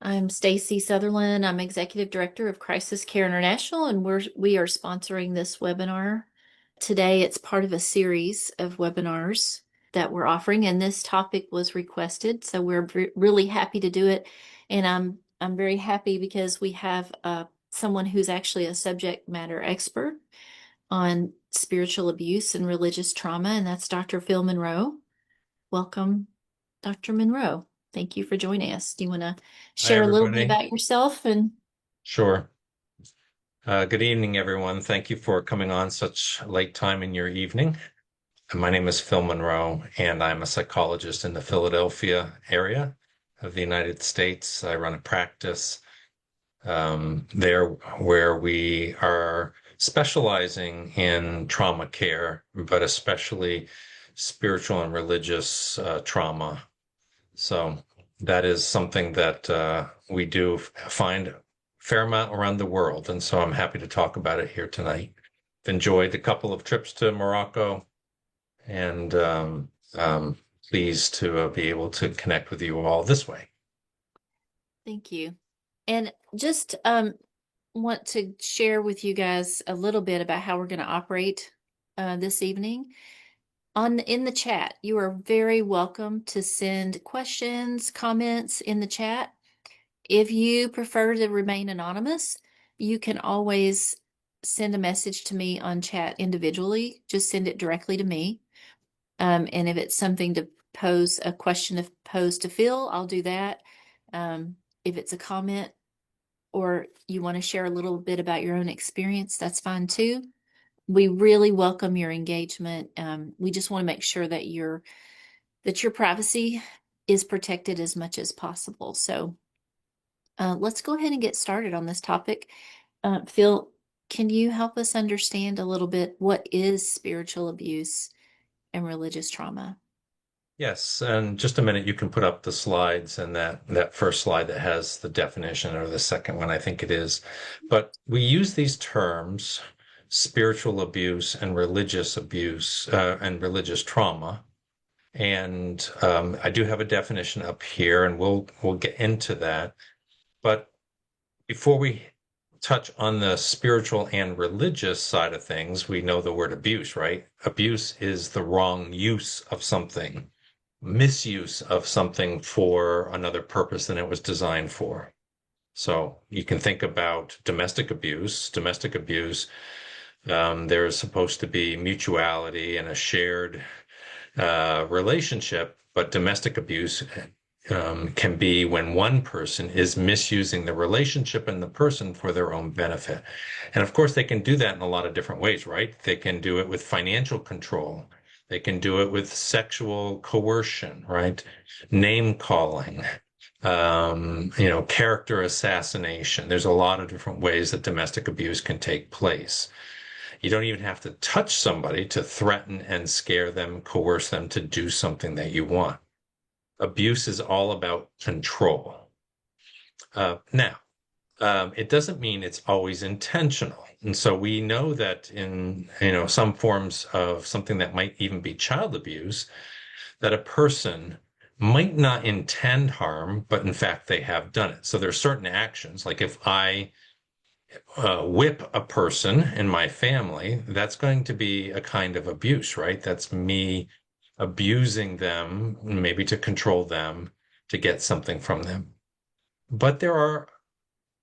I'm Stacy Sutherland. I'm Executive Director of Crisis Care International, and we are sponsoring this webinar. Today, it's part of a series of webinars that we're offering, and this topic was requested, so we're really happy to do it. And I'm very happy because we have someone who's actually a subject matter expert on spiritual abuse and religious trauma, and that's Dr. Phil Monroe. Welcome, Dr. Monroe. Thank you for joining us. Do you want to Hi, share a little bit everybody. about yourself? And Sure. Good evening, everyone. Thank you for coming on such late time in your evening. My name is Phil Monroe, and I'm a psychologist in the Philadelphia area of the United States. I run a practice there where we are specializing in trauma care, but especially spiritual and religious trauma. So that is something that we do find a fair amount around the world. And so I'm happy to talk about it here tonight. Enjoyed a couple of trips to Morocco and pleased to be able to connect with you all this way. thank you. And just want to share with you guys a little bit about how we're going to operate this evening. In the chat, you are very welcome to send questions, comments in the chat. If you prefer to remain anonymous, you can always send a message to me on chat individually. Just send it directly to me. And if it's something to pose a question to pose to Phil, I'll do that. If it's a comment or you want to share a little bit about your own experience, that's fine too. We really welcome your engagement. We just want to make sure that your privacy is protected as much as possible. So let's go ahead and get started on this topic. Phil, can you help us understand a little bit what is spiritual abuse and religious trauma? Yes, and just a minute, you can put up the slides and that first slide that has the definition, or the second one, I think it is. But we use these terms, spiritual abuse and religious abuse, and religious trauma. And I do have a definition up here, and we'll get into that. But before we touch on the spiritual and religious side of things, we know the word abuse, right? Abuse is the wrong use of something, misuse of something for another purpose than it was designed for. So you can think about domestic abuse. Domestic abuse, there's supposed to be mutuality and a shared relationship, but domestic abuse can be when one person is misusing the relationship and the person for their own benefit. And of course, they can do that in a lot of different ways, right? They can do it with financial control. They can do it with sexual coercion, right? Name calling, character assassination. There's a lot of different ways that domestic abuse can take place. You don't even have to touch somebody to threaten and scare them, coerce them to do something that you want. Abuse is all about control. Now, it doesn't mean it's always intentional. And so we know that in, some forms of something that might even be child abuse, that a person might not intend harm, but in fact they have done it. So there's certain actions, like if I whip a person in my family, that's going to be a kind of abuse, right? That's me abusing them, maybe to control them, to get something from them. But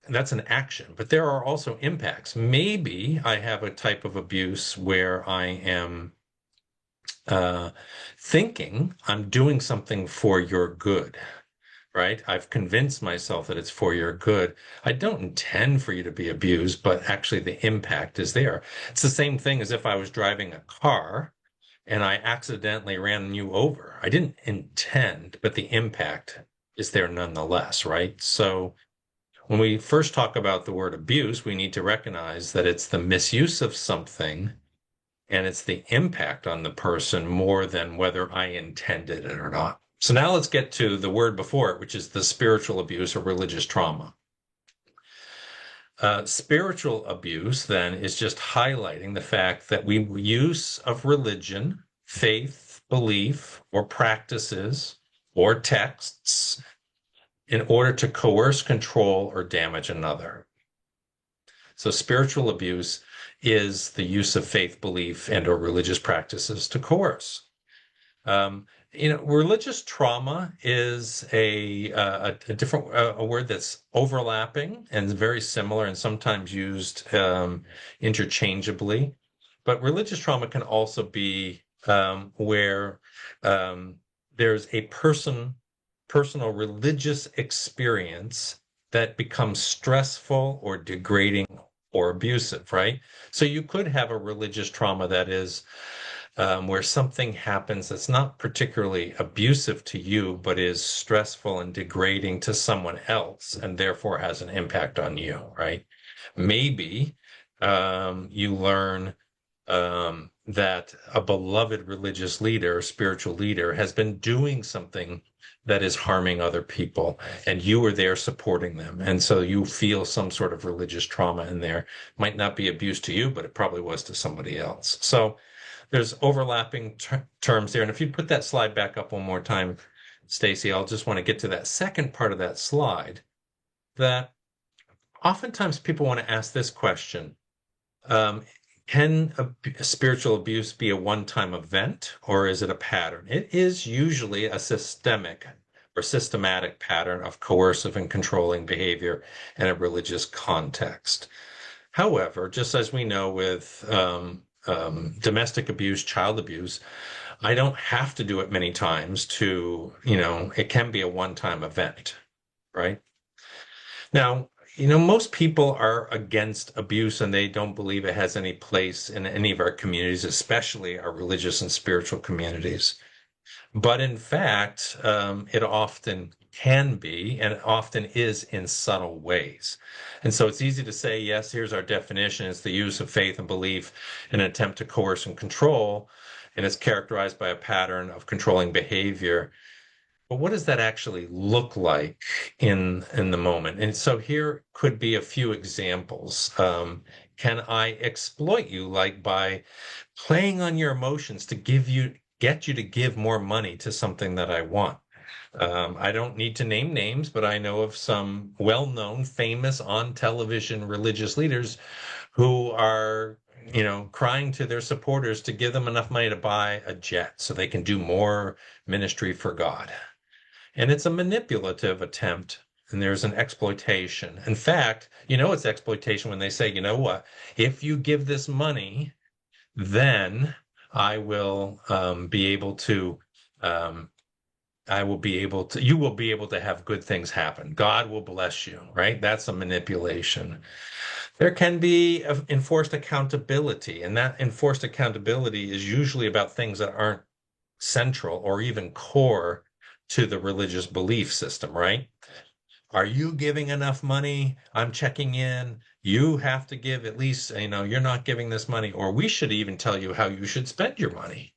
that's an action, but there are also impacts. Maybe I have a type of abuse where I am uh, thinking I'm doing something for your good, right? I've convinced myself that it's for your good. I don't intend for you to be abused, but actually the impact is there. It's the same thing as if I was driving a car and I accidentally ran you over. I didn't intend, but the impact is there nonetheless, right? So when we first talk about the word abuse, we need to recognize that it's the misuse of something and it's the impact on the person more than whether I intended it or not. So now let's get to the word before it, which is the spiritual abuse or religious trauma. Spiritual abuse, then, is just highlighting the fact that we use of religion, faith, belief, or practices, or texts in order to coerce, control, or damage another. So spiritual abuse is the use of faith, belief, and or religious practices to coerce. Religious trauma is a different a word that's overlapping and very similar and sometimes used interchangeably. But religious trauma can also be where um, there's a personal religious experience that becomes stressful or degrading or abusive, right? So you could have a religious trauma that is where something happens that's not particularly abusive to you, but is stressful and degrading to someone else, and therefore has an impact on you, right? Maybe you learn that a beloved religious leader, spiritual leader, has been doing something that is harming other people, and you were there supporting them. And so you feel some sort of religious trauma in there. Might not be abuse to you, but it probably was to somebody else. So there's overlapping terms there. And if you put that slide back up one more time, Stacy, I'll just want to get to that second part of that slide, that oftentimes people want to ask this question. Can spiritual abuse be a one-time event, or is it a pattern? It is usually a systemic or systematic pattern of coercive and controlling behavior in a religious context. However, just as we know with domestic abuse, child abuse, I don't have to do it many times to, it can be a one-time event, right? Now, most people are against abuse and they don't believe it has any place in any of our communities, especially our religious and spiritual communities. But in fact, it often can be and it often is in subtle ways. And so it's easy to say, yes, here's our definition. It's the use of faith and belief in an attempt to coerce and control. And it's characterized by a pattern of controlling behavior. But what does that actually look like in the moment? And so here could be a few examples. Can I exploit you, like by playing on your emotions to get you to give more money to something that I want? I don't need to name names, but I know of some well-known, famous on television religious leaders who are, crying to their supporters to give them enough money to buy a jet so they can do more ministry for God. And it's a manipulative attempt, and there's an exploitation. In fact, it's exploitation when they say, you know what, if you give this money, then I will be able to you will be able to have good things happen. God will bless you, right? That's a manipulation. There can be enforced accountability, and that enforced accountability is usually about things that aren't central or even core to the religious belief system, right? Are you giving enough money? I'm checking in. You have to give at least, you're not giving this money, or we should even tell you how you should spend your money.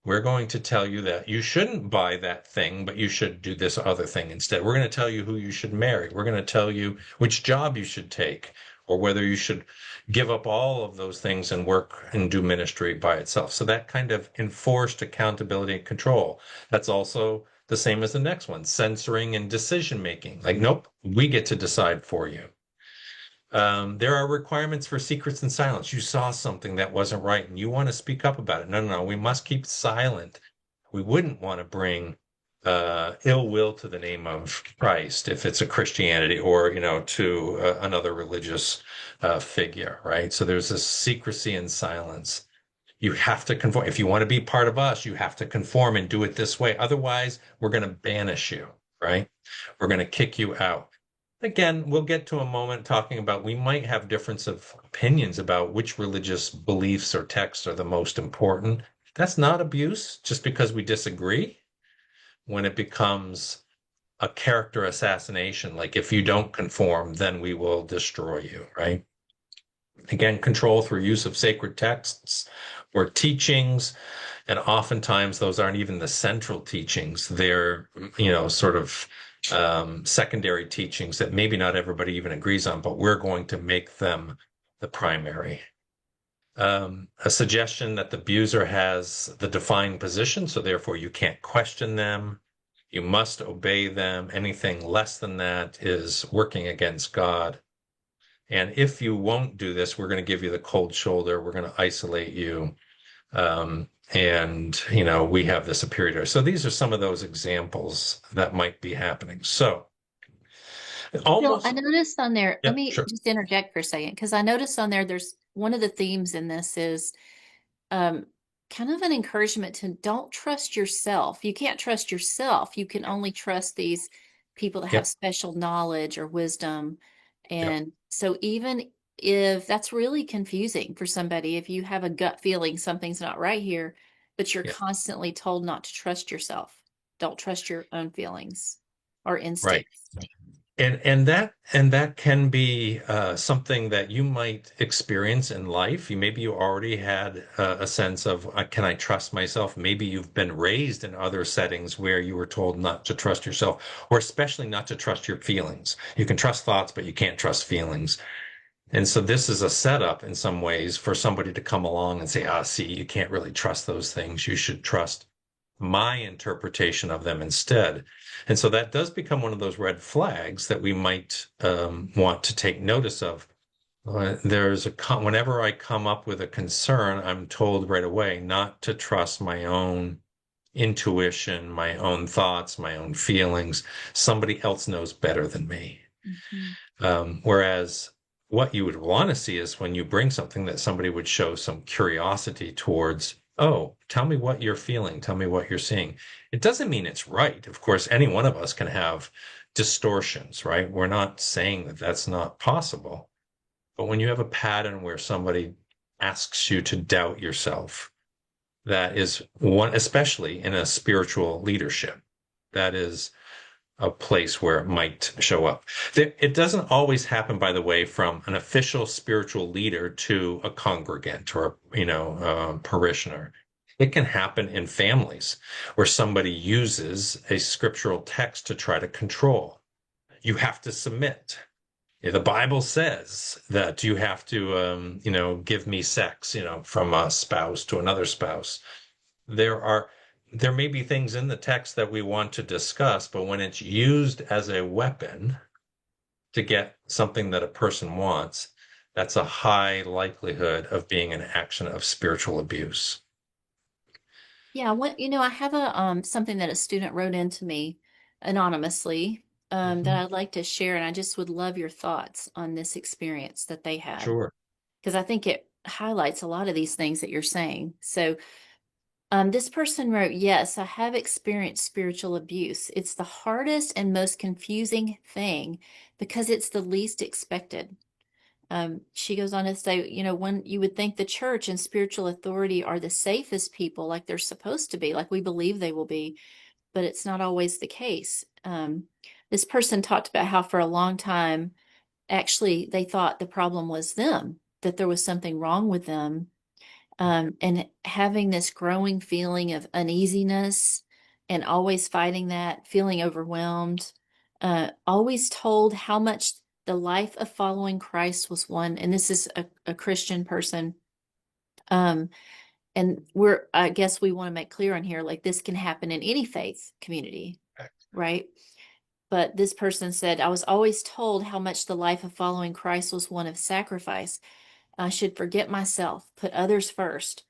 We're going to tell you that you shouldn't buy that thing, but you should do this other thing instead. We're going to tell you who you should marry. We're going to tell you which job you should take, or whether you should give up all of those things and work and do ministry by itself. So that kind of enforced accountability and control. That's also the same as the next one, censoring and decision making. Like, nope, we get to decide for you. There are requirements for secrets and silence. You saw something that wasn't right and you want to speak up about it. No, we must keep silent. We wouldn't want to bring ill will to the name of Christ if it's a Christianity or, to another religious figure, right? So there's this secrecy and silence. You have to conform. If you want to be part of us, you have to conform and do it this way. Otherwise, we're going to banish you, right? We're going to kick you out. Again, we'll get to a moment talking about we might have difference of opinions about which religious beliefs or texts are the most important. That's not abuse just because we disagree. When it becomes a character assassination, like if you don't conform, then we will destroy you, right? Again, control through use of sacred texts or teachings. And oftentimes those aren't even the central teachings. They're, sort of secondary teachings that maybe not everybody even agrees on, but we're going to make them the primary. A suggestion that the abuser has the defined position, so therefore you can't question them. You must obey them. Anything less than that is working against God. And if you won't do this, we're going to give you the cold shoulder. We're going to isolate you. And, we have this superior. So these are some of those examples that might be happening. So Bill, almost, I noticed on there, yeah, let me sure. just interject for a second, because I noticed on there, there's one of the themes in this is um, kind of an encouragement to don't trust yourself. You can't trust yourself. You can only trust these people that have Yep, special knowledge or wisdom. yep, And so even if that's really confusing for somebody, if you have a gut feeling something's not right here, but you're yep. constantly told not to trust yourself, don't trust your own feelings or Right. instincts. And that can be something that you might experience in life. Maybe you already had a sense of, can I trust myself? Maybe you've been raised in other settings where you were told not to trust yourself, or especially not to trust your feelings. You can trust thoughts, but you can't trust feelings. And so this is a setup in some ways for somebody to come along and say, see, you can't really trust those things. You should trust my interpretation of them instead. And so that does become one of those red flags that we might want to take notice of. Whenever I come up with a concern, I'm told right away not to trust my own intuition, my own thoughts, my own feelings. Somebody else knows better than me. Mhm. Whereas what you would want to see is when you bring something that somebody would show some curiosity towards, oh, tell me what you're feeling, tell me what you're seeing. It doesn't mean it's right. Of course, any one of us can have distortions, right? We're not saying that that's not possible. But when you have a pattern where somebody asks you to doubt yourself, that is one, especially in a spiritual leadership, that is a place where it might show up. It doesn't always happen, by the way, from an official spiritual leader to a congregant or, parishioner. It can happen in families where somebody uses a scriptural text to try to control. You have to submit. The Bible says that you have to, give me sex, from a spouse to another spouse. There are there may be things in the text that we want to discuss, but when it's used as a weapon to get something that a person wants, that's a high likelihood of being an action of spiritual abuse. Yeah, I have a something that a student wrote into me anonymously that Mhm. I'd like to share, and I just would love your thoughts on this experience that they had Sure. because I think it highlights a lot of these things that you're saying. So, this person wrote, "Yes, I have experienced spiritual abuse. It's the hardest and most confusing thing because it's the least expected." She goes on to say, when you would think the church and spiritual authority are the safest people, like they're supposed to be, like we believe they will be, but it's not always the case. This person talked about how for a long time, actually, they thought the problem was them, that there was something wrong with them, and having this growing feeling of uneasiness and always fighting that, feeling overwhelmed, always told how much the life of following Christ was one, and this is a Christian person. Um, and I guess we want to make clear on here, like this can happen in any faith community, right? But this person said, I was always told how much the life of following Christ was one of sacrifice. I should forget myself, put others first,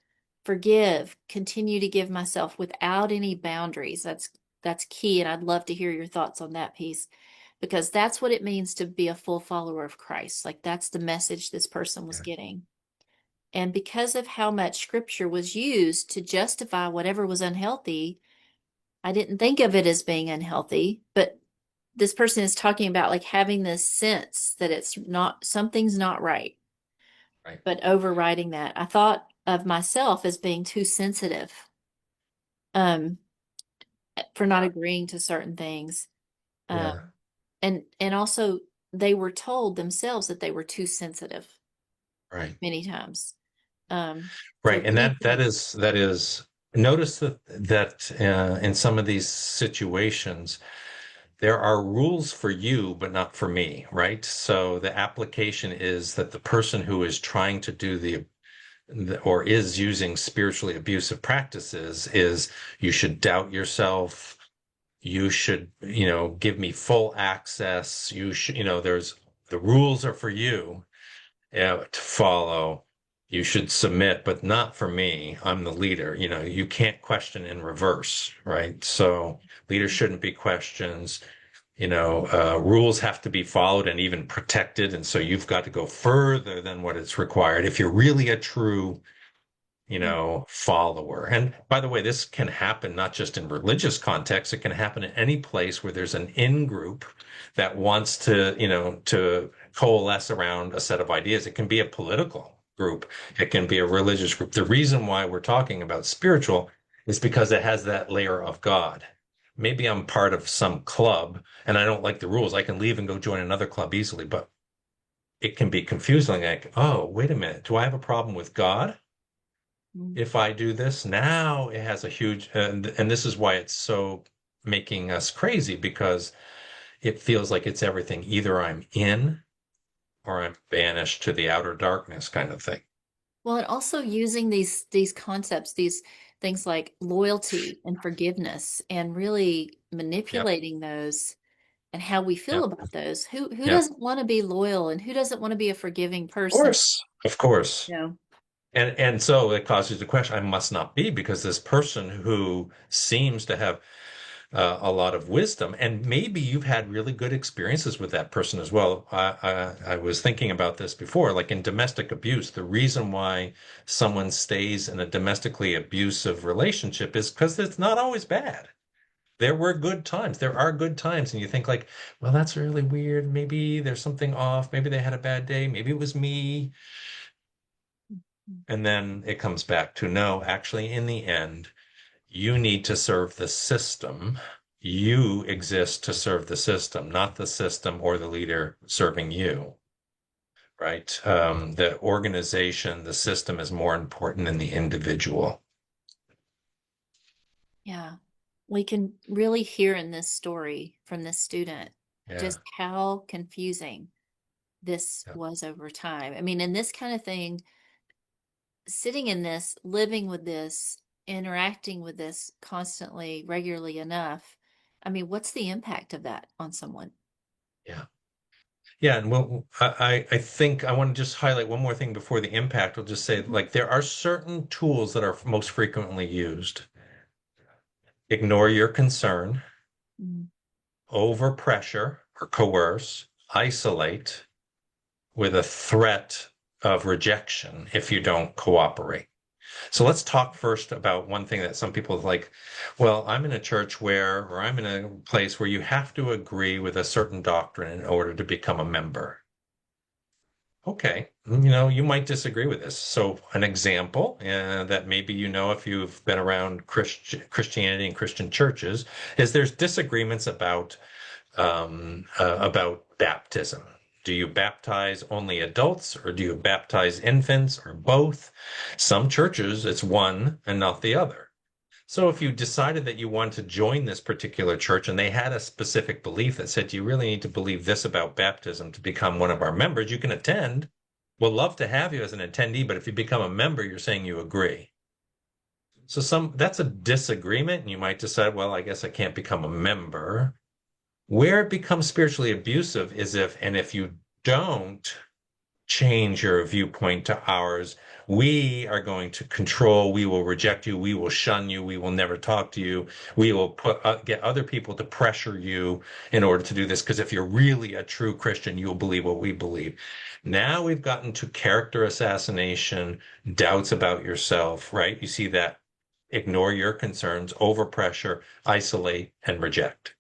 forgive, continue to give myself without any boundaries. That's key, and I'd love to hear your thoughts on that piece because that's what it means to be a full follower of Christ. Like that's the message this person was Yeah. getting. And because of how much scripture was used to justify whatever was unhealthy, I didn't think of it as being unhealthy, but this person is talking about like having this sense that it's not, something's not right, Right. but overriding that. I thought of myself as being too sensitive, um, for not agreeing to certain things. Um, Yeah. and also they were told themselves that they were too sensitive Right. many times. So Right. And many that things. is notice that in some of these situations there are rules for you, but not for me, right? So the application is that the person who is trying to do or is using spiritually abusive practices is you should doubt yourself. You should, give me full access. You should, the rules are for you, to follow. You should submit, but not for me. I'm the leader. You can't question in reverse, right? So leaders shouldn't be questions. Rules have to be followed and even protected. And so you've got to go further than what is required. If you're really a true, follower. And by the way, this can happen not just in religious context, it can happen in any place where there's an in group that wants to coalesce around a set of ideas. It can be a political group, it can be a religious group. The reason why we're talking about spiritual is because it has that layer of God. Maybe I'm part of some club and I don't like the rules. I can leave and go join another club easily, but it can be confusing. Like, oh, wait a minute. Do I have a problem with God? Mm. If I do this now, it has a huge, and this is why it's so making us crazy because it feels like it's everything. Either I'm in or I'm banished to the outer darkness kind of thing. Well, and also using these concepts, these things like loyalty and forgiveness, and really Yep. manipulating those and how we feel Yep. about those. Who Yep. doesn't want to be loyal and who doesn't want to be a forgiving Of person? course. Of course. You know? And so it causes the question, I must not be because this person who seems to have a lot of wisdom. And maybe you've had really good experiences with that person as well. I was thinking about this before, like in domestic abuse, the reason why someone stays in a domestically abusive relationship is because it's not always bad. There were good times. There are good times. And you think like, well, that's really weird. Maybe there's something off. Maybe they had a bad day. Maybe it was me. And then it comes back to no, actually, in the end, you need to serve the system. You exist to serve the system, not the system or the leader serving you, right? The organization, the system is more important than the individual. Yeah. We can really hear in this story from this student Yeah. just how confusing this Yeah. was over time. I mean, in this kind of thing, sitting in this, living with this, interacting with this constantly, regularly enough, I mean, what's the impact of that on someone? Yeah. Yeah. And I think I want to just highlight one more thing before the impact. I'll just say, Mhm. like, there are certain tools that are most frequently used. Ignore your concern, Mm. overpressure or coerce, isolate, with a threat of rejection if you don't cooperate. So let's talk first about one thing that some people like, well, I'm in a church where, or I'm in a place where you have to agree with a certain doctrine in order to become a member. Okay, you might disagree with this. So an example that maybe if you've been around Christianity and Christian churches is there's disagreements about baptism. Do you baptize only adults or do you baptize infants or both? Some churches, it's one and not the other. So if you decided that you wanted to join this particular church and they had a specific belief that said you really need to believe this about baptism to become one of our members, you can attend. We'll love to have you as an attendee, but if you become a member, you're saying you agree. So that's a disagreement, and you might decide, well, I guess I can't become a member. Where it becomes spiritually abusive is if you don't change your viewpoint to ours, we are going to control, we will reject you, we will shun you, we will never talk to you, we will get other people to pressure you in order to do this. Because if you're really a true Christian, you'll believe what we believe. Now we've gotten to character assassination, doubts about yourself, right? You see that ignore your concerns, overpressure, isolate, and reject.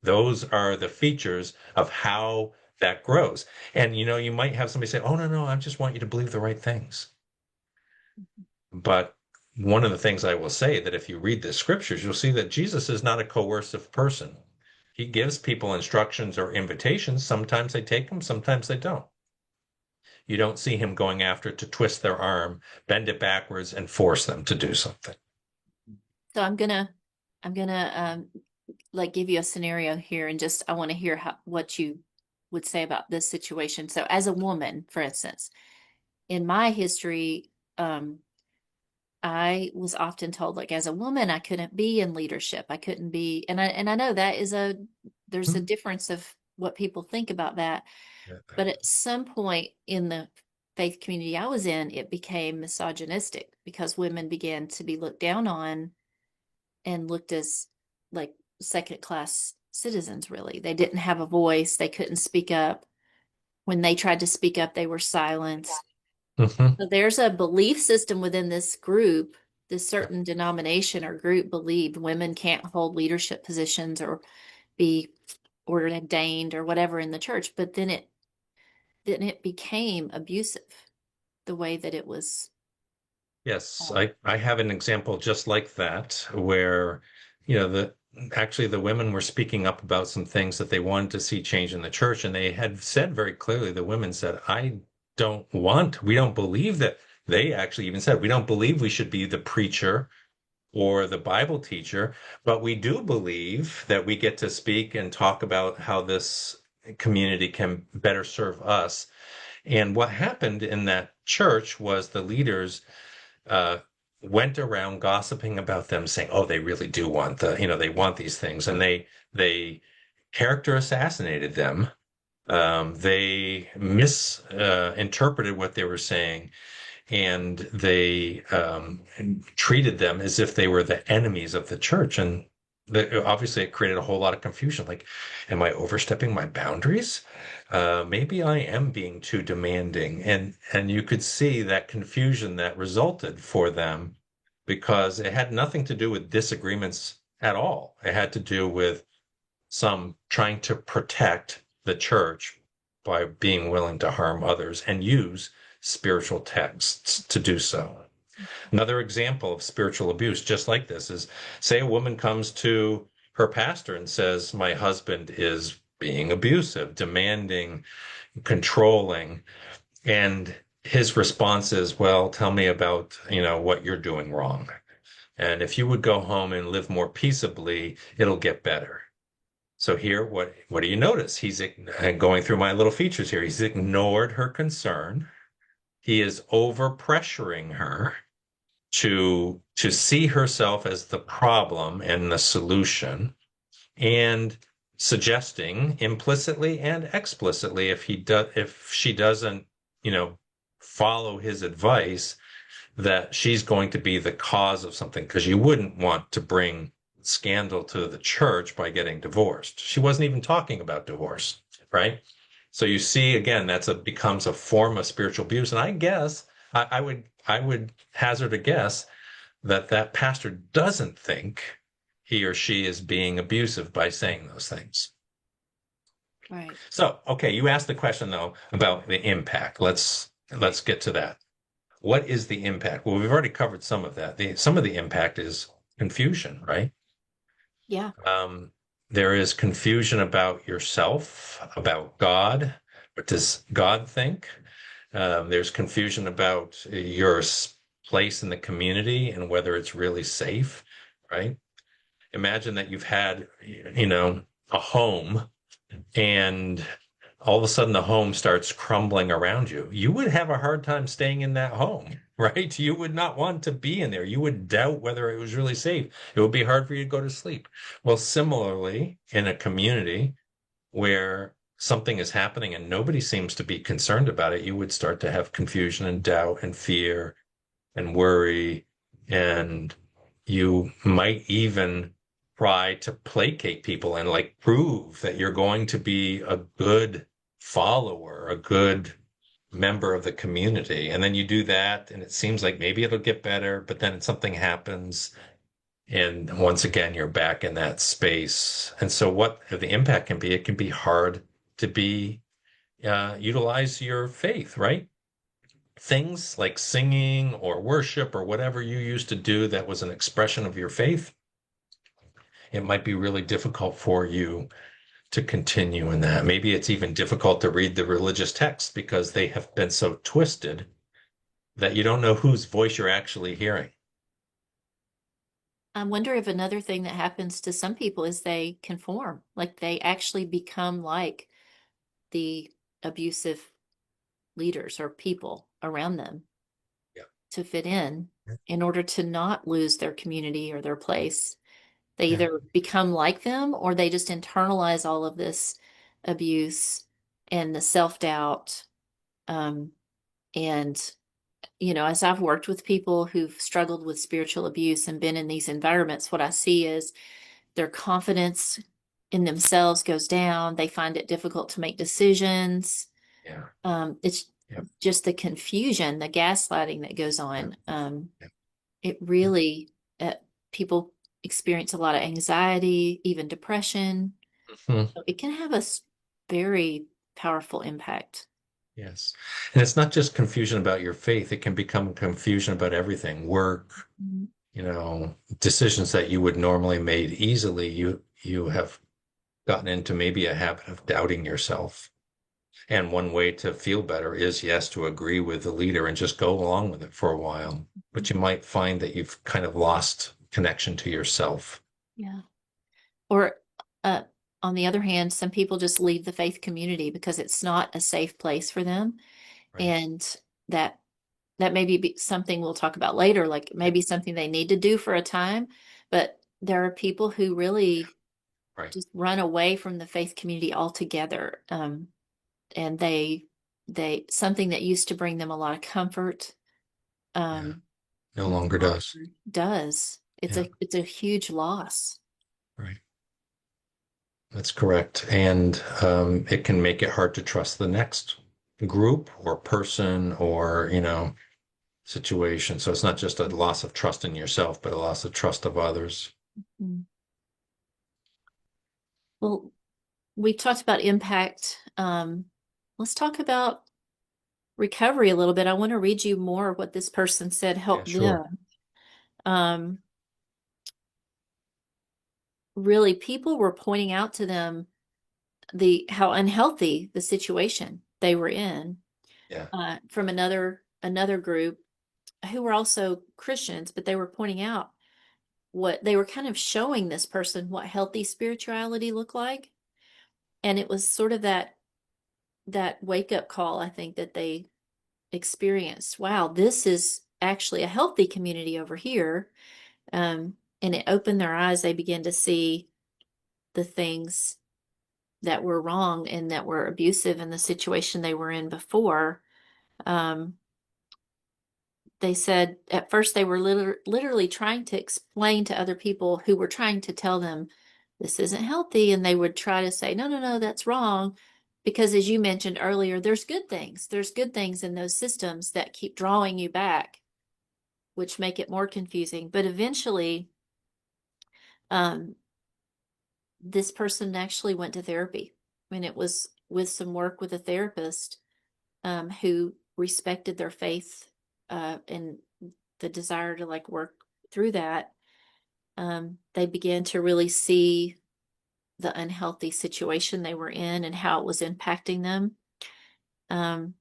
Those are the features of how that grows. And you might have somebody say, "Oh, no, no, I just want you to believe the right things." But one of the things I will say that if you read the scriptures, you'll see that Jesus is not a coercive person. He gives people instructions or invitations. Sometimes they take them, sometimes they don't. You don't see him going after to twist their arm, bend it backwards, and force them to do something. So I'm gonna like give you a scenario here and just I want to hear what you would say about this situation. So as a woman, for instance, in my history, um, I was often told, like, as a woman, I couldn't be in leadership. I couldn't be, and I know that is there's a Hmm. difference of what people think about that. Yeah. But at some point in the faith community I was in, it became misogynistic because women began to be looked down on and looked as like second class citizens, really. They didn't have a voice, they couldn't speak up. When they tried to speak up, they were silenced. Hmm. So there's a belief system within this group, this certain denomination or group believed women can't hold leadership positions or be ordained or whatever in the church. But then it became abusive the way that it was. Yes, um, I have an example just like that where, the actually the women were speaking up about some things that they wanted to see change in the church, and they had said very clearly, the women said, we don't believe that. They actually even said, we don't believe we should be the preacher or the Bible teacher, but we do believe that we get to speak and talk about how this community can better serve us. And what happened in that church was the leaders uh, went around gossiping about them, saying, "Oh, they really do want they want these things," and they character assassinated them. They misinterpreted what they were saying, and they treated them as if they were the enemies of the church. And obviously, it created a whole lot of confusion. Like, am I overstepping my boundaries? Maybe I am being too demanding. And you could see that confusion that resulted for them because it had nothing to do with disagreements at all. It had to do with some trying to protect the church by being willing to harm others and use spiritual texts to do so. Another example of spiritual abuse, just like this, is say a woman comes to her pastor and says, "My husband is being abusive, demanding, controlling." And his response is, "Well, tell me about, what you're doing wrong. And if you would go home and live more peaceably, it'll get better." So here, what do you notice? Going through my little features here. He's ignored her concern. He is over pressuring her to see herself as the problem and the solution, and suggesting implicitly and explicitly if she doesn't, you know, follow his advice, that she's going to be the cause of something, because you wouldn't want to bring scandal to the church by getting divorced. She wasn't even talking about divorce, right? So you see, again, becomes a form of spiritual abuse. And I guess I would hazard a guess that that pastor doesn't think he or she is being abusive by saying those things. right. So, okay, you asked the question though about the impact. Let's get to that. What is the impact? Well, we've already covered some of that. Some of the impact is confusion, right? Yeah. Um, there is confusion about yourself, about God. What does God think? There's confusion about your place in the community and whether it's really safe, right? Imagine that you've had, a home, and all of a sudden the home starts crumbling around you. You would have a hard time staying in that home, right? You would not want to be in there. You would doubt whether it was really safe. It would be hard for you to go to sleep. Well, similarly, in a community where something is happening and nobody seems to be concerned about it, you would start to have confusion and doubt and fear and worry, and you might even try to placate people and like prove that you're going to be a good follower, a good member of the community. And then you do that, and it seems like maybe it'll get better, but then something happens. And once again, you're back in that space. And so, what the impact can be, it can be hard to utilize your faith, right? Things like singing or worship or whatever you used to do that was an expression of your faith, it might be really difficult for you to continue in that. Maybe it's even difficult to read the religious texts because they have been so twisted that you don't know whose voice you're actually hearing. I wonder if another thing that happens to some people is they conform, like they actually become like the abusive leaders or people around them. Yeah. to fit in order to not lose their community or their place. They Yeah. either become like them or they just internalize all of this abuse and the self-doubt. Um, and, as I've worked with people who've struggled with spiritual abuse and been in these environments, what I see is their confidence in themselves goes down. They find it difficult to make decisions. Yeah. It's Yeah. just the confusion, the gaslighting that goes Yeah. on. Yeah. It really, people experience a lot of anxiety, even depression. Mhm. So it can have a very powerful impact. Yes. And it's not just confusion about your faith, it can become confusion about everything, work, Mhm. decisions that you would normally made easily. You have gotten into maybe a habit of doubting yourself. And one way to feel better is, yes, to agree with the leader and just go along with it for a while. But you might find that you've kind of lost connection to yourself. Yeah. Or uh, on the other hand, some people just leave the faith community because it's not a safe place for them. Right. And that that may be something we'll talk about later, like Yeah. maybe something they need to do for a time. But there are people who really Right. just run away from the faith community altogether. And they something that used to bring them a lot of comfort, Yeah. um, No no longer does. longer does. It's Yeah. a huge loss. Right. That's correct. And it can make it hard to trust the next group or person or, situation. So it's not just a loss of trust in yourself, but a loss of trust of others. Mm. Well, we've talked about impact. Let's talk about recovery a little bit. I want to read you more of what this person said Yeah, helped sure. them. Um, Really, people were pointing out to them the how unhealthy the situation they were in, Yeah. from another group who were also Christians, but they were pointing out what they were kind of showing this person what healthy spirituality looked like. And it was sort of that wake up call, I think, that they experienced. Wow, this is actually a healthy community over here. And it opened their eyes. They began to see the things that were wrong and that were abusive in the situation they were in before. Um, they said at first they were literally trying to explain to other people who were trying to tell them this isn't healthy. And they would try to say, no, no, no, that's wrong. Because as you mentioned earlier, there's good things. There's good things in those systems that keep drawing you back, which make it more confusing. But eventually, um, this person actually went to therapy. I mean, it was with some work with a therapist, who respected their faith, and the desire to like work through that. They began to really see the unhealthy situation they were in and how it was impacting them. Um,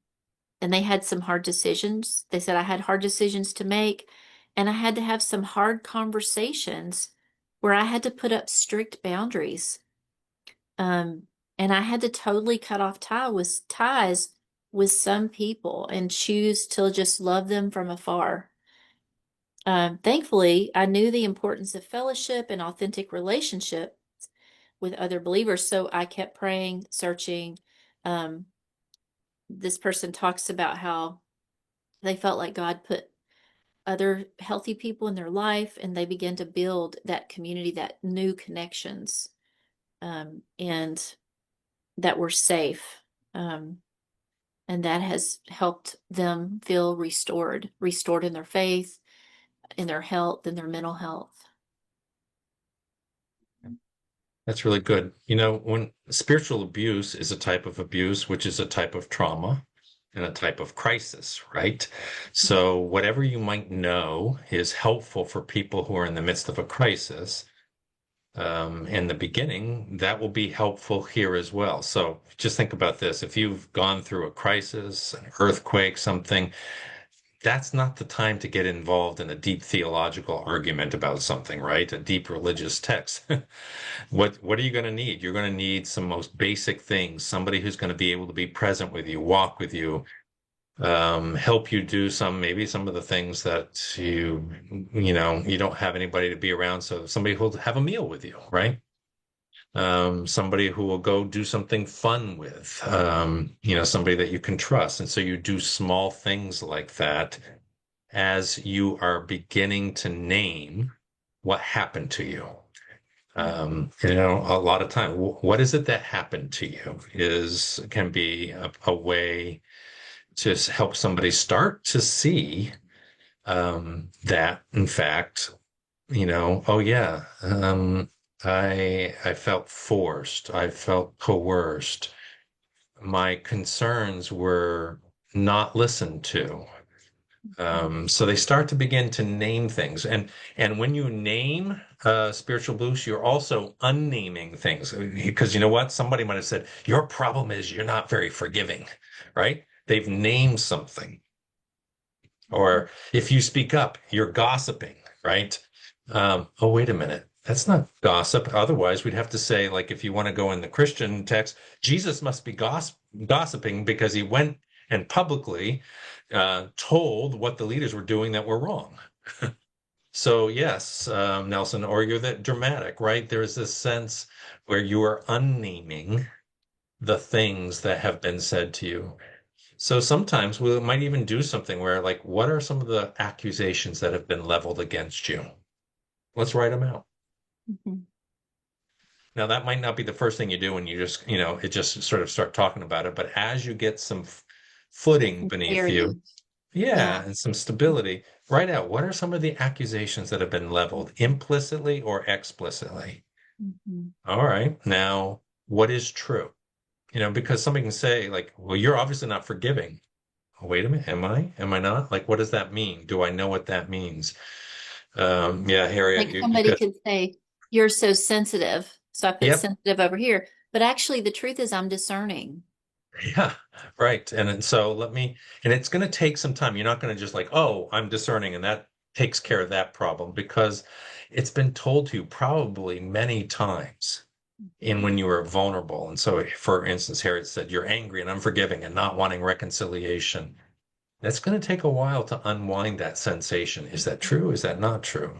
and they had some hard decisions. They said, I had hard decisions to make, and I had to have some hard conversations where I had to put up strict boundaries. Um, and I had to totally cut off ties with some people and choose to just love them from afar. Thankfully, I knew the importance of fellowship and authentic relationship with other believers, so I kept praying, searching. Um, this person talks about how they felt like God put other healthy people in their life, and they began to build that community, that new connections, and that were safe. Um, and that has helped them feel restored in their faith, in their health, in their mental health. That's really good. When spiritual abuse is a type of abuse, which is a type of trauma and a type of crisis, right? So whatever you might know is helpful for people who are in the midst of a crisis. In the beginning, that will be helpful here as well. So just think about this. If you've gone through a crisis, an earthquake, something, that's not the time to get involved in a deep theological argument about something, right? A deep religious text. What are you going to need? You're going to need some most basic things, somebody who's going to be able to be present with you, walk with you, help you do maybe some of the things that you don't have anybody to be around. So somebody who'll have a meal with you, right? Somebody who will go do something fun with, somebody that you can trust. And so you do small things like that as you are beginning to name what happened to you. A lot of time, what is it that happened to you can be a way to help somebody start to see that, in fact, oh yeah, I felt forced, I felt coerced. My concerns were not listened to. So they start to begin to name things, and when you name spiritual abuse, you're also unnaming things because you know what? Somebody might have said your problem is you're not very forgiving, right? They've named something. Or if you speak up, you're gossiping, right? Oh, wait a minute. That's not gossip. Otherwise, we'd have to say, like, if you want to go in the Christian text, Jesus must be gossiping because he went and publicly told what the leaders were doing that were wrong. So, yes, Nelson, or you're that dramatic, right? There's this sense where you are unnaming the things that have been said to you. So sometimes we might even do something where, like, what are some of the accusations that have been leveled against you? Let's write them out. Mhm. Now, that might not be the first thing you do when you just, it just sort of start talking about it. But as you get some footing Some beneath you, clarity. Yeah. yeah, and some stability, write out what are some of the accusations that have been leveled implicitly or explicitly. Mhm. All right. Now, what is true? Because somebody can say, like, well, you're obviously not forgiving. Oh, wait a minute, am I? Am I not? Like, what does that mean? Do I know what that means? Yeah, Harriet, Like you somebody could, could say, you're so sensitive. So I put yep, sensitive over here. But actually, the truth is, I'm discerning. yeah, right. And so and it's going to take some time. You're not going to just like, oh, I'm discerning, and that takes care of that problem because it's been told to you probably many times in when you were vulnerable. And so, for instance, Harriet said, you're angry and unforgiving and not wanting reconciliation. That's going to take a while to unwind that sensation. Is that true? Is that not true?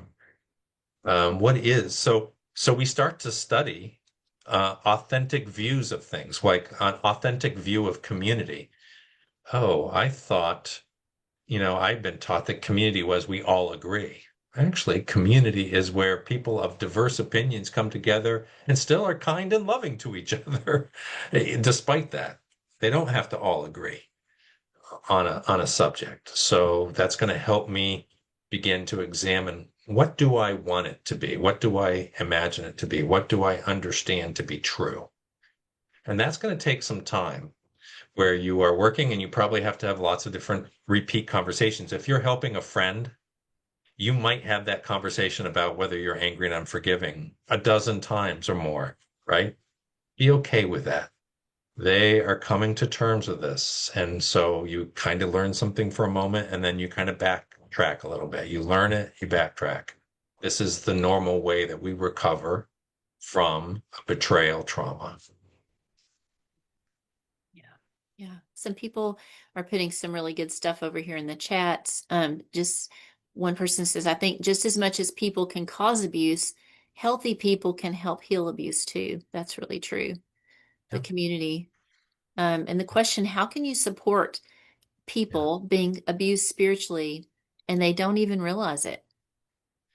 What is so we start to study authentic views of things, like an authentic view of community. Oh, I thought, I've been taught that community was we all agree. Actually, community is where people of diverse opinions come together and still are kind and loving to each other. Despite that, they don't have to all agree on a subject. So that's going to help me begin to examine what do I want it to be? What do I imagine it to be? What do I understand to be true? And that's going to take some time where you are working and you probably have to have lots of different repeat conversations. If you're helping a friend, you might have that conversation about whether you're angry and unforgiving a dozen times or more, right? Be okay with that. They are coming to terms with this. And so you kind of learn something for a moment and then you kind of backtrack a little bit. You learn it, you backtrack. This is the normal way that we recover from a betrayal trauma. Yeah. Yeah. Some people are putting some really good stuff over here in the chat. Just one person says, I think just as much as people can cause abuse, healthy people can help heal abuse too. That's really true. The Yeah, community. And the question, how can you support yeah, people being abused spiritually and they don't even realize it?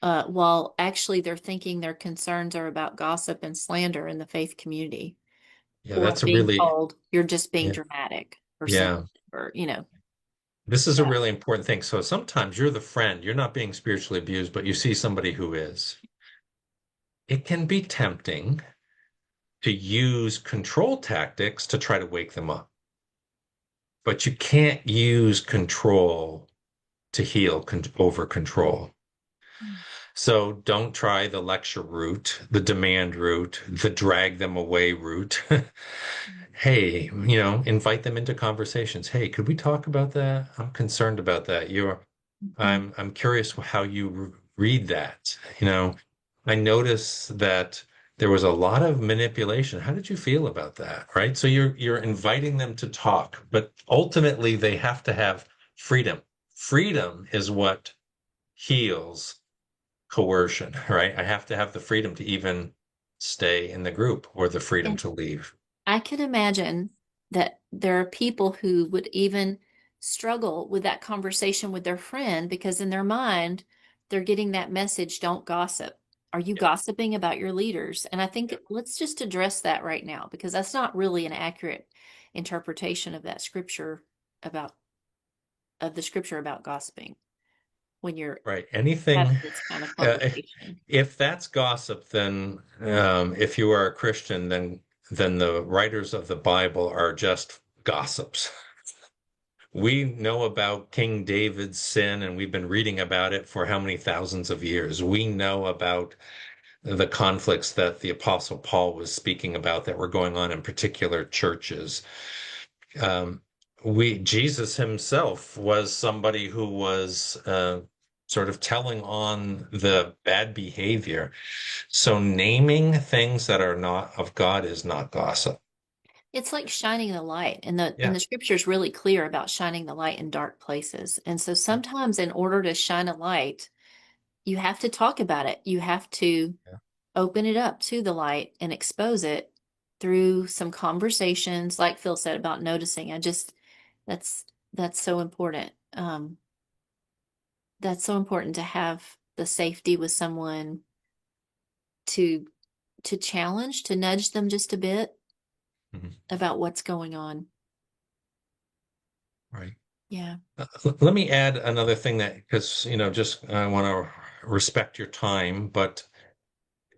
While actually they're thinking their concerns are about gossip and slander in the faith community, yeah. or That's a being really, told you're just being yeah, dramatic or sensitive, yeah. or This is a yeah. really important thing. So sometimes you're the friend, you're not being spiritually abused, but you see somebody who is. It can be tempting to use control tactics to try to wake them up. But you can't use control to heal over control. So don't try the lecture route, the demand route, the drag them away route. Hey, invite them into conversations. Hey, could we talk about that? I'm concerned about that. Mhm. I'm curious how you read that. I notice that there was a lot of manipulation. How did you feel about that? Right? So you're inviting them to talk, but ultimately they have to have freedom. Freedom is what heals coercion, right? I have to have the freedom to even stay in the group or the freedom And to leave. I can imagine that there are people who would even struggle with that conversation with their friend because in their mind, they're getting that message, don't gossip. Are you Yep. gossiping about your leaders? And I think Yep. let's just address that right now because that's not really an accurate interpretation of that scripture about of the scripture about gossiping when you're Right. Anything, having this kind of uh, conversation. if that's gossip, then if you are a Christian, then the writers of the Bible are just gossips. We know about King David's sin, and we've been reading about it for how many thousands of years. We know about the conflicts that the Apostle Paul was speaking about that were going on in particular churches. Um, Jesus himself was somebody who was sort of telling on the bad behavior. So naming things that are not of God is not gossip. It's like shining the light, and the Yeah. scripture is really clear about shining the light in dark places. And so Yeah. sometimes in order to shine a light, you have to talk about it. You have to Yeah. open it up to the light and expose it through some conversations, like Phil said about noticing. That's that's so important. That's so important to have the safety with someone to challenge, to nudge them just a bit Mhm. about what's going on. Right. Yeah. Let me add another thing that, because, just I want to respect your time, but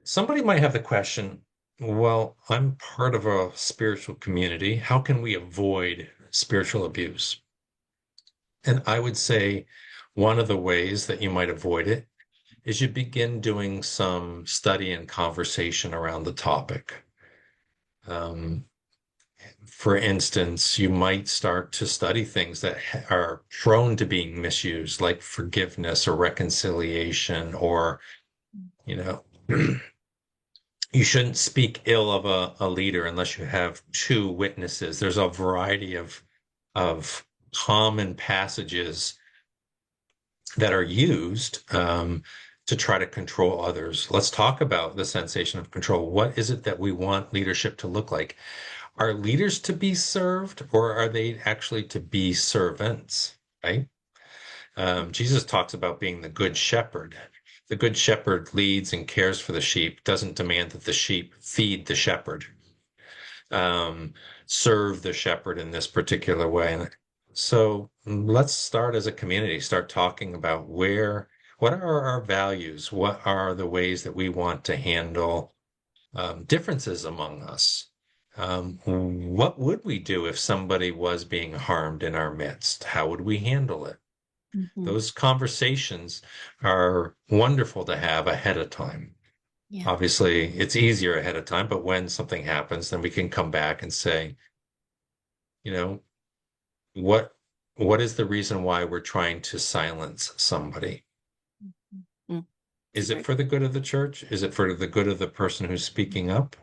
somebody might have the question, well, I'm part of a spiritual community. How can we avoid spiritual abuse? And I would say one of the ways that you might avoid it is you begin doing some study and conversation around the topic. Um, for instance, you might start to study things that are prone to being misused, like forgiveness or reconciliation, or, you know, you shouldn't speak ill of a leader unless you have two witnesses. There's a variety of common passages that are used to try to control others. Let's talk about the sensation of control. What is it that we want leadership to look like? Are leaders to be served, or are they actually to be servants? Right? Jesus talks about being the good shepherd. The good shepherd leads and cares for the sheep, doesn't demand that the sheep feed the shepherd, um, serve the shepherd in this particular way. And so let's start as a community, start talking about what are our values? What are the ways that we want to handle differences among us? What would we do if somebody was being harmed in our midst? How would we handle it? Mhm. Those conversations are wonderful to have ahead of time. Yeah. Obviously, it's easier ahead of time, but when something happens, then we can come back and say, you know, what what is the reason why we're trying to silence somebody? Mm. It's a Is it great. for the good of the church? Is it for the good of the person who's speaking up?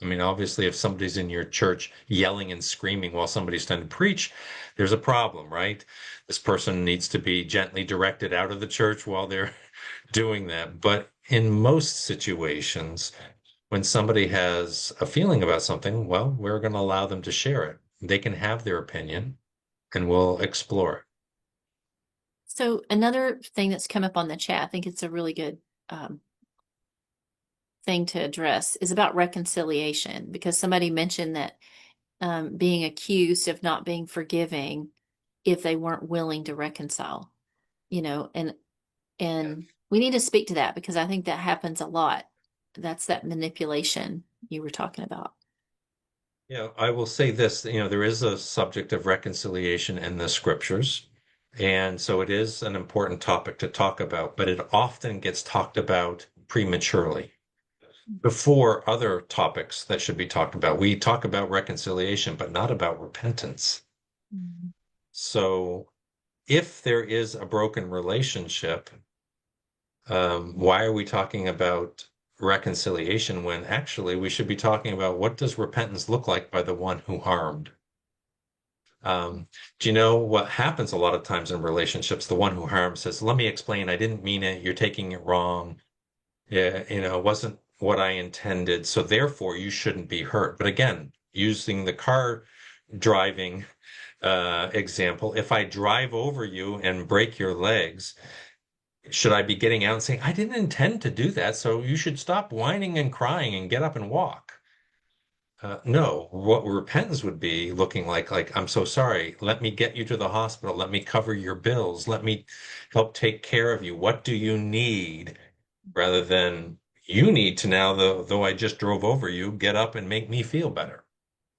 I mean, obviously, if somebody's in your church yelling and screaming while somebody's trying to preach, there's a problem, right? This person needs to be gently directed out of the church while they're doing that. But in most situations, when somebody has a feeling about something, well, we're going to allow them to share it. They can have their opinion and we'll explore it. So another thing that's come up on the chat, I think it's a really good um, thing to address, is about reconciliation because somebody mentioned that being accused of not being forgiving if they weren't willing to reconcile, and Yeah. we need to speak to that because I think that happens a lot. That's that manipulation you were talking about. I will say this, there is a subject of reconciliation in the scriptures. And so it is an important topic to talk about, but it often gets talked about prematurely before other topics that should be talked about. We talk about reconciliation, but not about repentance. Mhm. So if there is a broken relationship, why are we talking about reconciliation when actually we should be talking about what does repentance look like by the one who harmed? Um, do you know what happens a lot of times in relationships? The one who harms says, "Let me explain. I didn't mean it. You're taking it wrong. Yeah, it wasn't what I intended. So therefore, you shouldn't be hurt." But again, using the car driving example, if I drive over you and break your legs, should I be getting out and saying, "I didn't intend to do that, so you should stop whining and crying and get up and walk"? No, what repentance would be looking like, "I'm so sorry. Let me get you to the hospital. Let me cover your bills. Let me help take care of you. What do you need?" Rather than you need to now, though I just drove over you, get up and make me feel better.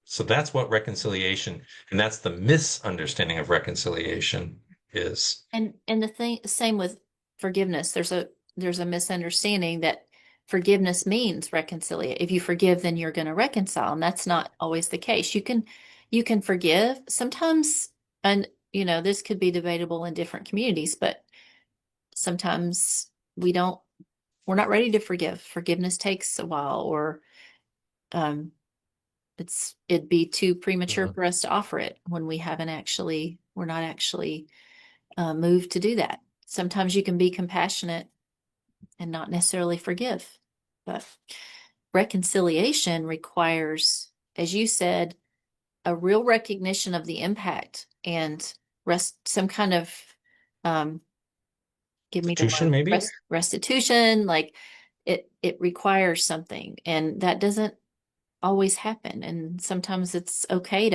So that's what reconciliation, and that's the misunderstanding of reconciliation is. And the thing, same with forgiveness. There's a misunderstanding that forgiveness means reconciliate. If you forgive, then you're going to reconcile, and that's not always the case. You can forgive sometimes, and this could be debatable in different communities, but sometimes we're not ready to forgive. Forgiveness takes a while, or um, it'd be too premature Mhm. for us to offer it when we're not actually moved to do that. Sometimes you can be compassionate and not necessarily forgive. But reconciliation requires, as you said, a real recognition of the impact and some kind of, um, give me the Institution, word, maybe? restitution. Like it requires something, and that doesn't always happen. And sometimes it's okay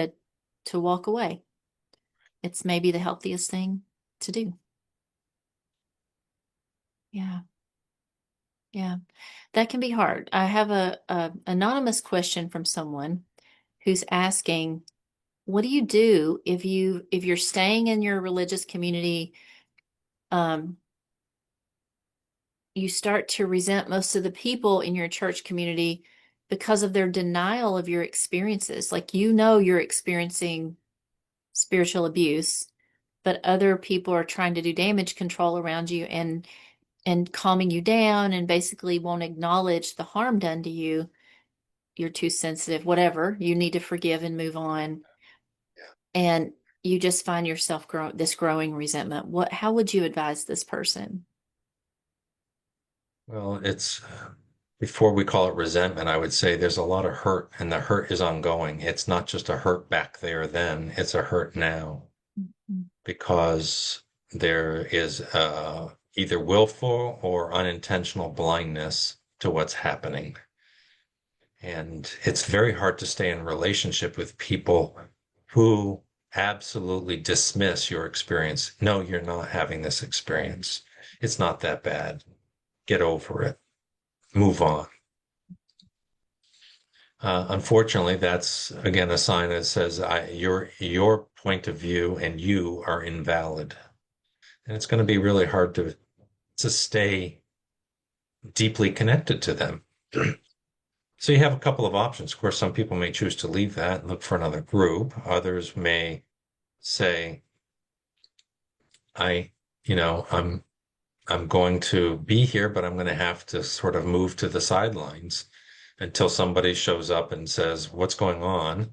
to walk away. It's maybe the healthiest thing to do. Yeah. Yeah. That can be hard. I have a anonymous question from someone who's asking, what do you do if you're staying in your religious community, um, you start to resent most of the people in your church community because of their denial of your experiences. Like you're experiencing spiritual abuse, but other people are trying to do damage control around you and calming you down and basically won't acknowledge the harm done to you. You're too sensitive, whatever. You need to forgive and move on. And you just find yourself this growing resentment. How would you advise this person? Well, it's before we call it resentment, I would say there's a lot of hurt, and the hurt is ongoing. It's not just a hurt back there then, it's a hurt now because there is either willful or unintentional blindness to what's happening. And it's very hard to stay in relationship with people who absolutely dismiss your experience. No, you're not having this experience. It's not that bad. Get over it. Move on. Unfortunately, that's again a sign that says your point of view and you are invalid. And it's going to be really hard to stay deeply connected to them. So you have a couple of options. Of course, some people may choose to leave that and look for another group. Others may say, I, I'm going to be here, but I'm going to have to sort of move to the sidelines until somebody shows up and says, "What's going on?"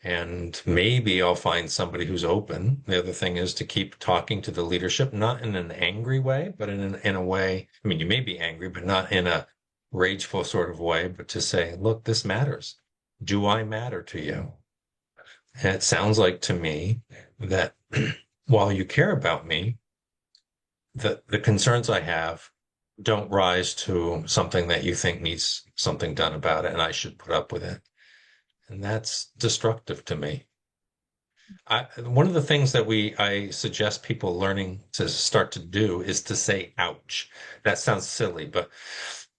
And maybe I'll find somebody who's open. The other thing is to keep talking to the leadership, not in an angry way, but in a way, I mean, you may be angry, but not in a rageful sort of way, but to say, "Look, this matters. Do I matter to you?" And it sounds like to me that while you care about me, the concerns I have don't rise to something that you think needs something done about it, and I should put up with it. And that's destructive to me. One of the things that I suggest people learning to start to do is to say ouch. That sounds silly, but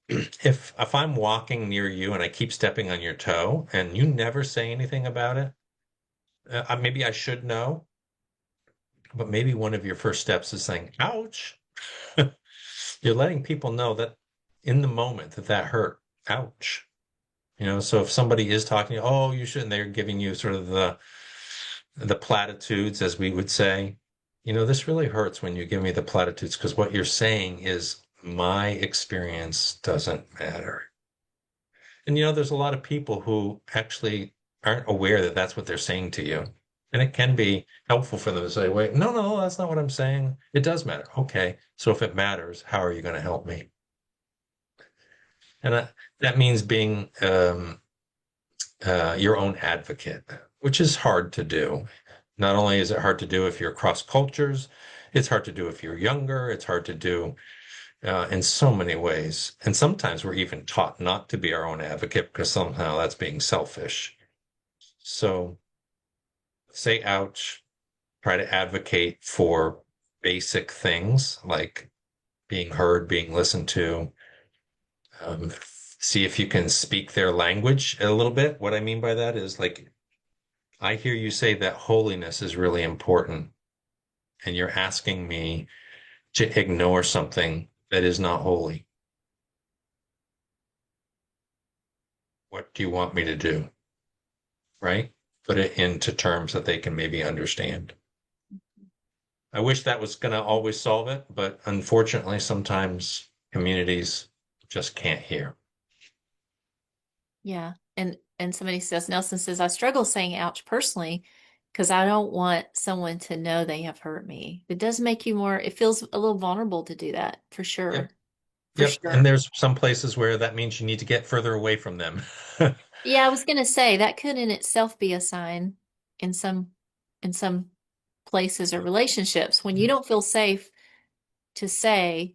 if I'm walking near you and I keep stepping on your toe and you never say anything about it, maybe I should know, but maybe one of your first steps is saying ouch. You're letting people know that in the moment that hurt. Ouch. So if somebody is talking, oh, you shouldn't, they're giving you sort of the platitudes, as we would say. This really hurts when you give me the platitudes because what you're saying is my experience doesn't matter. And there's a lot of people who actually aren't aware that that's what they're saying to you. And it can be helpful for them to say, wait, no, no, that's not what I'm saying. It does matter. Okay. So if it matters, how are you going to help me? And that means being your own advocate, which is hard to do. Not only is it hard to do if you're cross cultures, it's hard to do if you're younger, it's hard to do in so many ways. And sometimes we're even taught not to be our own advocate because somehow that's being selfish. So say ouch, try to advocate for basic things like being heard, being listened to. Um, See if you can speak their language a little bit. What I mean by that is like, I hear you say that holiness is really important, and you're asking me to ignore something that is not holy. What do you want me to do? Right? Put it into terms that they can maybe understand. I wish that was going to always solve it, but unfortunately, sometimes communities just can't hear. Yeah. And somebody says, Nelson says, I struggle saying ouch personally because I don't want someone to know they have hurt me. It does make you more, it feels a little vulnerable to do that for Yep. sure. For Yep. And sure. there's some places where that means you need to get further away from them. Yeah, I was gonna say that could in itself be a sign in some places or relationships when you don't feel safe to say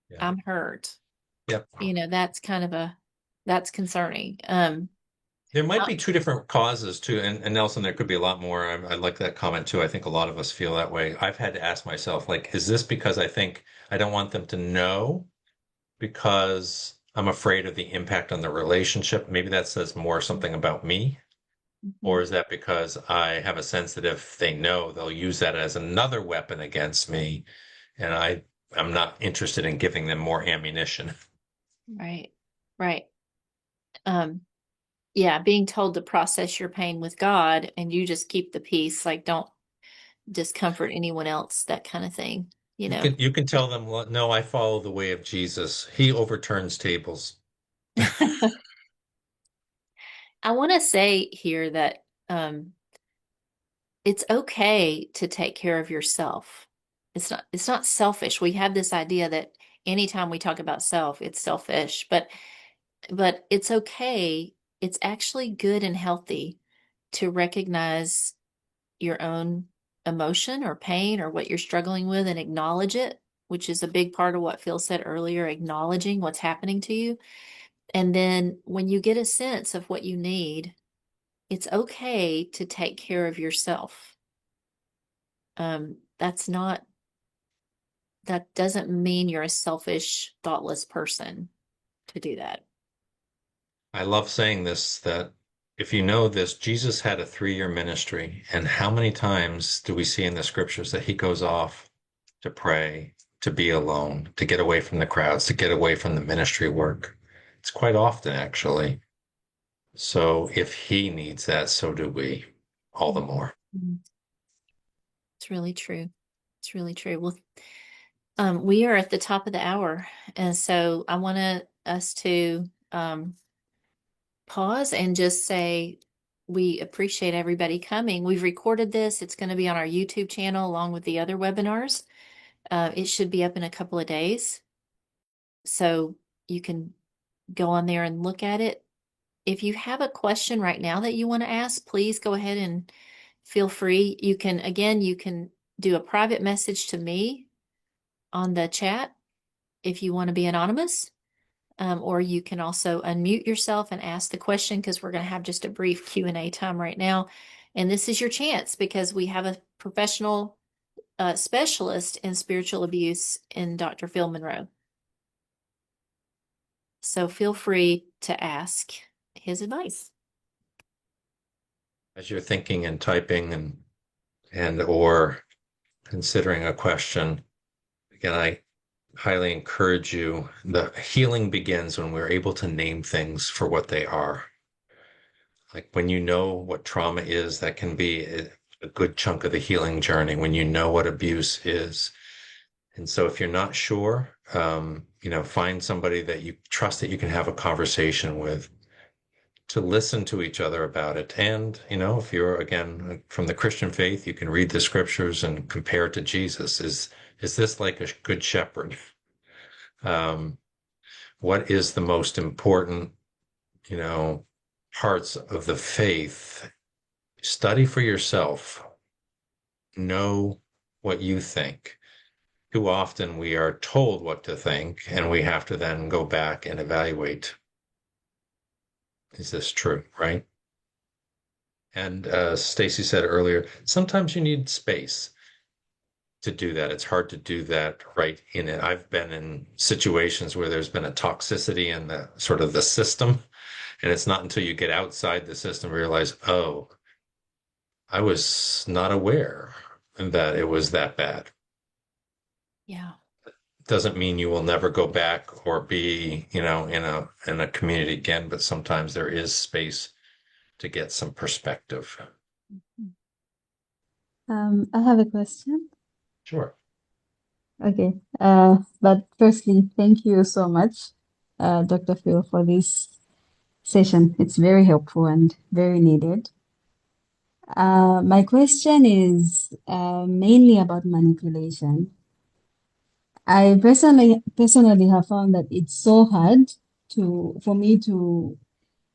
Yeah. I'm hurt. Yep. That's kind of that's concerning. There might Uh, be two different causes too, and Nelson, there could be a lot more. I like that comment too. I think a lot of us feel that way. I've had to ask myself, like, is this because I think I don't want them to know because I'm afraid of the impact on the relationship? Maybe that says more something about me. Or mhm. is that because I have a sense that if they know, they'll use that as another weapon against me, and I'm not interested in giving them more ammunition. Right. Right. Um, yeah, being told to process your pain with God and you just keep the peace, like don't discomfort anyone else, that kind of thing, you You know. can tell them, "Well, no, I follow the way of Jesus. He overturns tables." I want to say here that it's okay to take care of yourself. It's not selfish. We have this idea that anytime we talk about self, it's selfish, but it's okay. It's actually good and healthy to recognize your own emotion or pain or what you're struggling with and acknowledge it, which is a big part of what Phil said earlier, acknowledging what's happening to you. And then when you get a sense of what you need, it's okay to take care of yourself. That's not, that doesn't mean you're a selfish, thoughtless person to do that. I love saying this, that if you know this, Jesus had a 3-year ministry, and how many times do we see in the scriptures that he goes off to pray, to be alone, to get away from the crowds, to get away from the ministry work? It's quite often, actually. So if he needs that, so do we, all the more. Mhm. It's really true. It's really true. Well, we are at the top of the hour, and so I want us to pause and just say we appreciate everybody coming. We've recorded this. It's going to be on our YouTube channel along with the other webinars. It should be up in a couple of days, so you can go on there and look at it. If you have a question right now that you want to ask, please go ahead and feel free. You can do a private message to me on the chat if you want to be anonymous. Or you can also unmute yourself and ask the question because we're going to have just a brief Q&A time right now. And this is your chance because we have a professional specialist in spiritual abuse in Dr. Phil Monroe. So feel free to ask his advice. As you're thinking and typing and or considering a question, again, I highly encourage you. The healing begins when we're able to name things for what they are. Like when you know what trauma is, that can be a good chunk of the healing journey when you know what abuse is. And so if you're not sure, find somebody that you trust that you can have a conversation with to listen to each other about it. And, if you're again from the Christian faith, you can read the scriptures and compare it to Jesus. Is this like a good shepherd? Um, what is the most important, you know, parts of the faith? Study for yourself. Know what you think. Too often we are told what to think, and we have to then go back and evaluate, is this true, right? And Stacy said earlier, sometimes you need space to do that. It's hard to do that right in it. I've been in situations where there's been a toxicity in the sort of the system, and it's not until you get outside the system realize, oh, I was not aware that it was that bad. Yeah. Doesn't mean you will never go back or be, in a community again, but sometimes there is space to get some perspective. I have a question. Sure. Okay. But firstly, thank you so much, Dr. Phil, for this session. It's very helpful and very needed. My question is mainly about manipulation. I personally have found that it's so hard for me to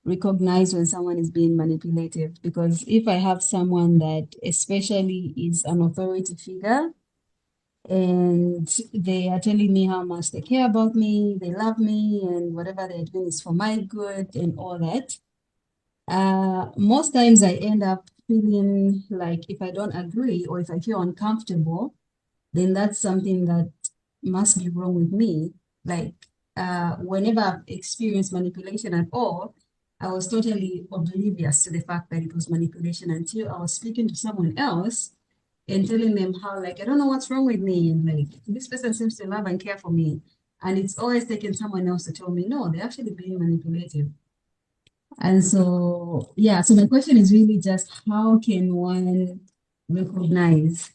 recognize when someone is being manipulative, because if I have someone that especially is an authority figure and they are telling me how much they care about me, they love me, and whatever they're doing is for my good and all that, most times I end up feeling like if I don't agree or if I feel uncomfortable, then that's something that must be wrong with me. Like, whenever I've experienced manipulation at all, I was totally oblivious to the fact that it was manipulation until I was speaking to someone else and telling them how, like, I don't know what's wrong with me. And like, this person seems to love and care for me. And it's always taking someone else to tell me, no, they're actually being manipulative. And so, yeah, so my question is really just how can one recognize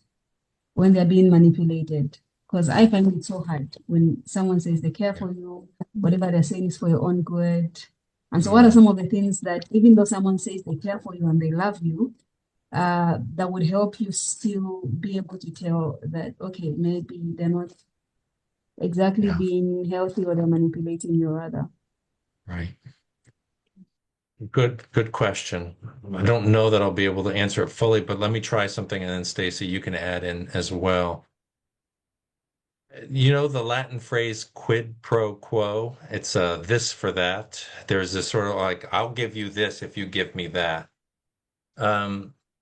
when they're being manipulated? Because I find it so hard when someone says they care for you, whatever they're saying is for your own good. And so, what are some of the things that, even though someone says they care for you and they love you, that would help you still be able to tell that, okay, maybe they're not exactly Yeah, being healthy or they're manipulating you rather? right. Good question. I don't know that I'll be able to answer it fully, but let me try something and then Stacy, you can add in as well. You know the Latin phrase quid pro quo? It's this for that. There's this sort of like, I'll give you this if you give me that.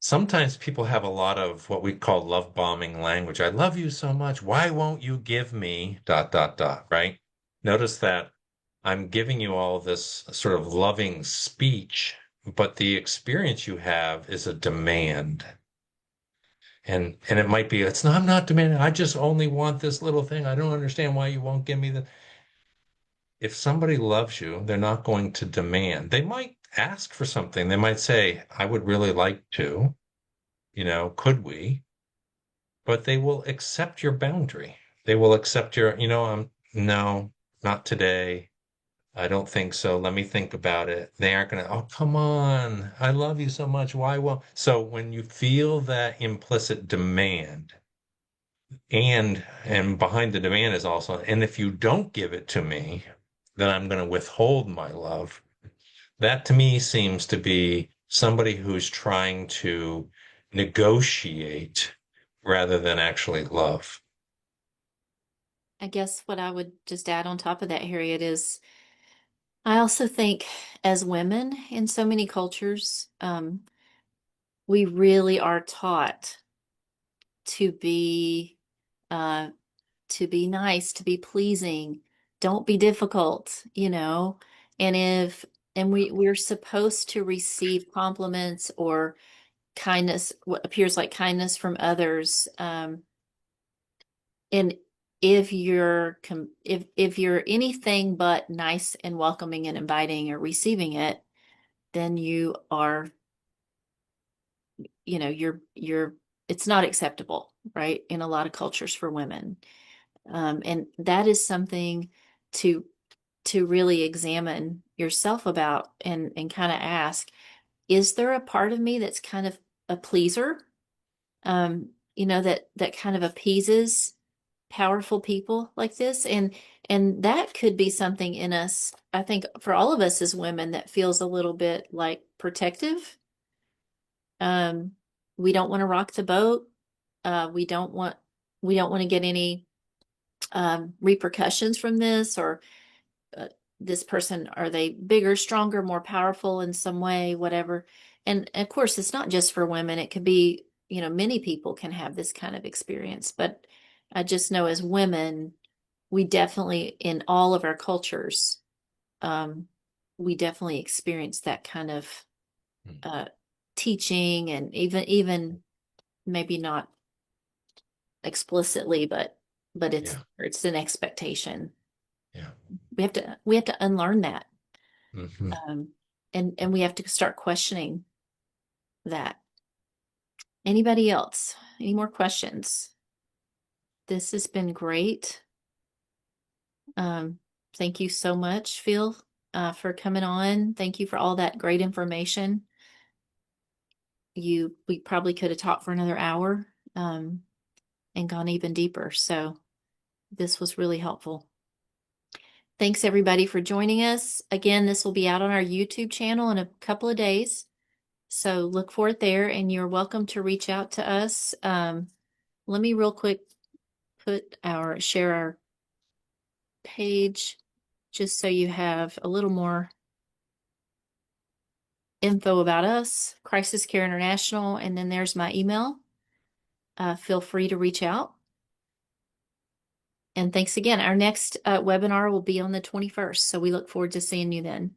Sometimes people have a lot of what we call love bombing language. I love you so much. Why won't you give me dot dot dot, right? Notice that I'm giving you all this sort of loving speech, but the experience you have is a demand. And it might be, it's not, I'm not demanding. I just only want this little thing. I don't understand why you won't give me the. If somebody loves you, they're not going to demand. They might ask for something. They might say, I would really like to, could we? But they will accept your boundary. They will accept your, no, not today. I don't think so. Let me think about it. They aren't going to, oh, come on. I love you so much. Why won't? So when you feel that implicit demand, and behind the demand is also, and if you don't give it to me, then I'm going to withhold my love. That to me seems to be somebody who's trying to negotiate rather than actually love. I guess what I would just add on top of that, Harriet, is I also think as women in so many cultures, we really are taught to be uh, nice, to be pleasing, don't be difficult, And if and we're supposed to receive compliments or kindness, what appears like kindness from others. And if you're anything but nice and welcoming and inviting or receiving it, then you are, you're it's not acceptable, right? In a lot of cultures for women. And that is something to really examine yourself about and kind of ask, is there a part of me that's kind of a pleaser? That kind of appeases powerful people like this. And that could be something in us, I think, for all of us as women, that feels a little bit like protective. Um, we don't want to rock the boat. We don't want to get any repercussions from this, or uh, this person, are they bigger, stronger, more powerful in some way, whatever. And of course, it's not just for women. It could be, many people can have this kind of experience. But I just know as women, we definitely, in all of our cultures, um, we definitely experience that kind of uh, teaching, and even maybe not explicitly, but Yeah. it's an expectation. Yeah. We have to unlearn that. Hmm. Um, and we have to start questioning that. Anybody else? Any more questions? This has been great. Um, Thank you so much, Phil, for coming on. Thank you for all that great information. We probably could have talked for another hour, and gone even deeper. So this was really helpful. Thanks everybody for joining us. Again, this will be out on our YouTube channel in a couple of days. So look for it there, and you're welcome to reach out to us. Let me real quick share our page, just so you have a little more info about us, Crisis Care International, and then there's my email. Feel free to reach out. And thanks again. Our next webinar will be on the 21st, so we look forward to seeing you then.